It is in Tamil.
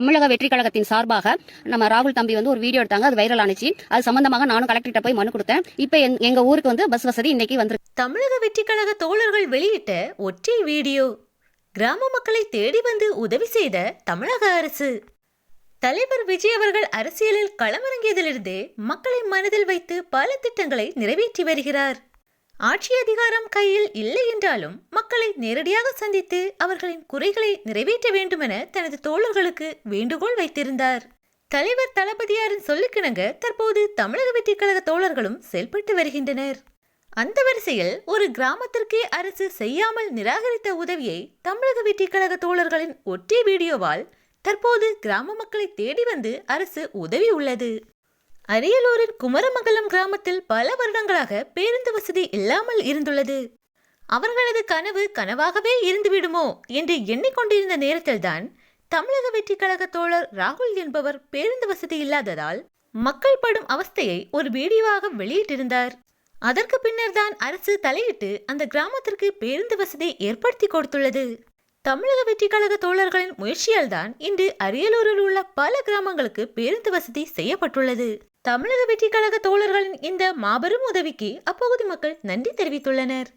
தமிழக வெற்றி கழகத்தின் சார்பாக நம்ம ராகுல் தம்பி ஒரு வீடியோ எடுத்தாங்க. அது வைரல் ஆனிச்சு. அது சம்பந்தமாக நானும் கலெக்டர்கிட்ட போய் மனு கொடுத்தேன். இப்ப எங்க ஊருக்கு பஸ் வசதி இன்னைக்கு வந்துருக்கு. தமிழக வெற்றி கழக தோழர்கள் வெளியிட்ட ஒற்றை வீடியோ. கிராம மக்களை தேடி வந்து உதவி செய்த தமிழக அரசு. தலைவர் விஜய் அவர்கள் அரசியலில் களமிறங்கியதிலிருந்தே மக்களை மனதில் வைத்து பல திட்டங்களை நிறைவேற்றி வருகிறார். ஆட்சி அதிகாரம் கையில் இல்லை என்றாலும் மக்களை நேரடியாக சந்தித்து அவர்களின் குறைகளை நிறைவேற்ற வேண்டுமென தனது தோழர்களுக்கு வேண்டுகோள் வைத்திருந்தார். தலைவர் தளபதியாரின் சொல்லுக்கிணங்க தற்போது தமிழக வெற்றி கழக தோழர்களும் செயல்பட்டு வருகின்றனர். அந்த வரிசையில் ஒரு கிராமத்திற்கே அரசு செய்யாமல் நிராகரித்த உதவியை தமிழக வெற்றி கழக தோழர்களின் ஒற்றை வீடியோவால் தற்போது கிராம மக்களை தேடி வந்து அரசு உதவி உள்ளது. அரியலூரின் குமரமங்கலம் கிராமத்தில் பல வருடங்களாக பேருந்து வசதி இல்லாமல் இருந்துள்ளது. அவர்களது கனவு கனவாகவே இருந்துவிடுமோ என்று எண்ணிக்கொண்டிருந்த நேரத்தில்தான் தமிழக வெற்றி கழக தோழர் ராகுல் என்பவர் பேருந்து வசதி இல்லாததால் மக்கள் படும் அவஸ்தையை ஒரு வீடியோவாக வெளியிட்டிருந்தார். அதற்கு பின்னர் தான் அரசு தலையிட்டு அந்த கிராமத்திற்கு பேருந்து வசதி ஏற்படுத்தி கொடுத்துள்ளது. தமிழக வெற்றி கழக தோழர்களின் முயற்சியால் தான் இன்று அரியலூரில் உள்ள பல கிராமங்களுக்கு பேருந்து வசதி செய்யப்பட்டுள்ளது. தமிழக வெற்றி கழக தோழர்களின் இந்த மாபெரும் உதவிக்கு அப்பகுதி மக்கள் நன்றி தெரிவித்துள்ளனர்.